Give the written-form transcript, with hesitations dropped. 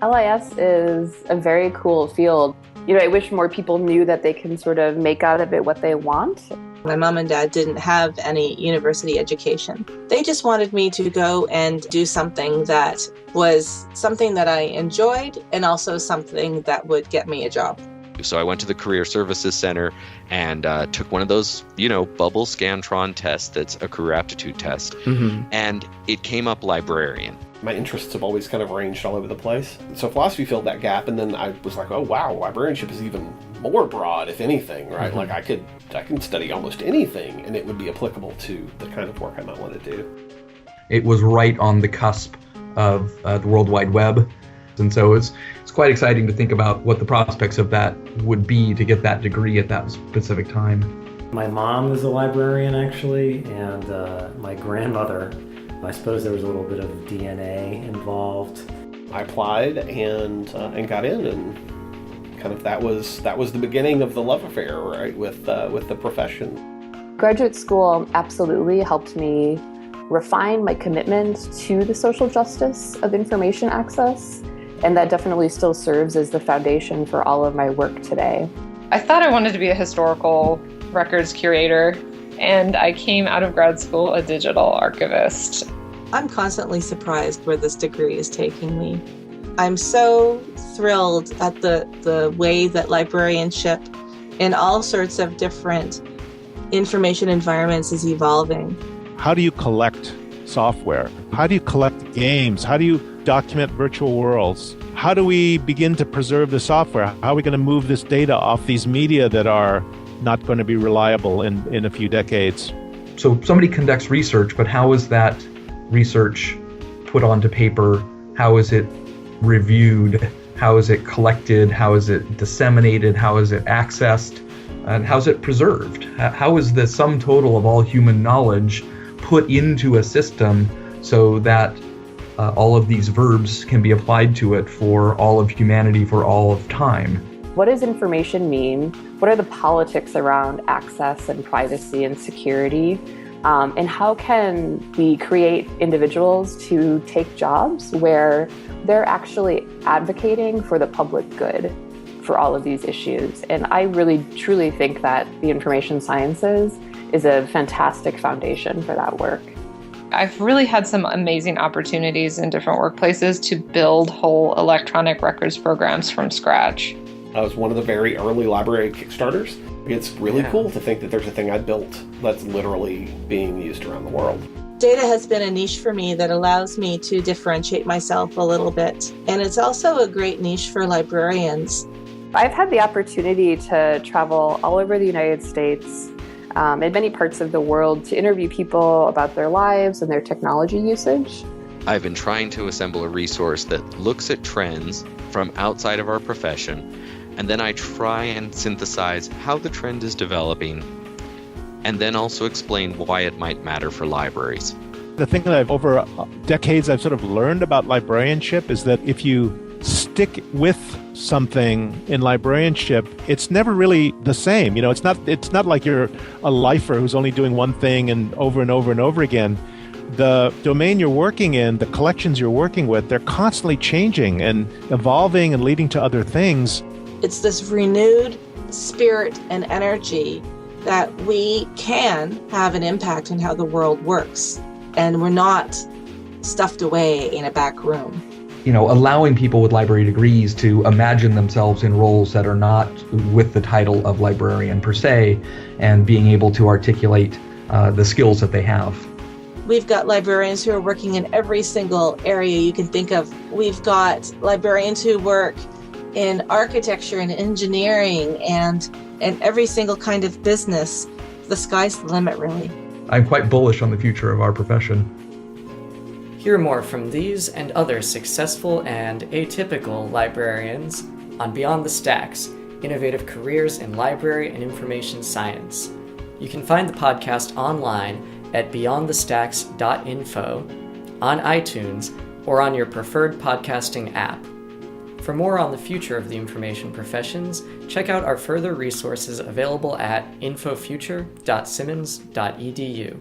LIS is a very cool field. I wish more people knew that they can sort of make out of it what they want. My mom and dad didn't have any university education. They just wanted me to go and do something that was something that I enjoyed and also something that would get me a job. So I went to the Career Services Center and took one of those, bubble Scantron tests that's a career aptitude test. Mm-hmm. And it came up librarian. My interests have always kind of ranged all over the place. So philosophy filled that gap, and then I was like, oh wow, librarianship is even more broad, if anything, right? Mm-hmm. Like I can study almost anything, and it would be applicable to the kind of work I might want to do. It was right on the cusp of the World Wide Web, and so it's quite exciting to think about what the prospects of that would be to get that degree at that specific time. My mom is a librarian, actually, and my grandmother. I suppose there was a little bit of DNA involved. I applied and got in, and kind of that was the beginning of the love affair, right, with the profession. Graduate school absolutely helped me refine my commitment to the social justice of information access, and that definitely still serves as the foundation for all of my work today. I thought I wanted to be a historical records curator, and I came out of grad school a digital archivist. I'm constantly surprised where this degree is taking me. I'm so thrilled at the way that librarianship in all sorts of different information environments is evolving. How do you collect software? How do you collect games? How do you document virtual worlds? How do we begin to preserve the software? How are we going to move this data off these media that are not going to be reliable in a few decades? So somebody conducts research, but how is that research put onto paper? How is it reviewed? How is it collected? How is it disseminated? How is it accessed? And how is it preserved? How is the sum total of all human knowledge put into a system so that all of these verbs can be applied to it for all of humanity, for all of time? What does information mean? What are the politics around access and privacy and security? And how can we create individuals to take jobs where they're actually advocating for the public good for all of these issues? And I really, truly think that the information sciences is a fantastic foundation for that work. I've really had some amazing opportunities in different workplaces to build whole electronic records programs from scratch. I was one of the very early library Kickstarters. It's really cool to think that there's a thing I built that's literally being used around the world. Data has been a niche for me that allows me to differentiate myself a little bit. And it's also a great niche for librarians. I've had the opportunity to travel all over the United States and many parts of the world to interview people about their lives and their technology usage. I've been trying to assemble a resource that looks at trends from outside of our profession, and then I try and synthesize how the trend is developing, and then also explain why it might matter for libraries. The thing that over decades I've sort of learned about librarianship is that if you stick with something in librarianship, it's never really the same. It's not like you're a lifer who's only doing one thing and over and over and over again. The domain you're working in, the collections you're working with, they're constantly changing and evolving and leading to other things. It's this renewed spirit and energy that we can have an impact on how the world works. And we're not stuffed away in a back room. Allowing people with library degrees to imagine themselves in roles that are not with the title of librarian per se, and being able to articulate the skills that they have. We've got librarians who are working in every single area you can think of. We've got librarians who work in architecture and engineering and every single kind of business. The sky's the limit, really. I'm quite bullish on the future of our profession. Hear more from these and other successful and atypical librarians on Beyond the Stacks, Innovative Careers in Library and Information Science. You can find the podcast online at beyondthestacks.info, on iTunes, or on your preferred podcasting app. For more on the future of the information professions, check out our further resources available at infofuture.simmons.edu.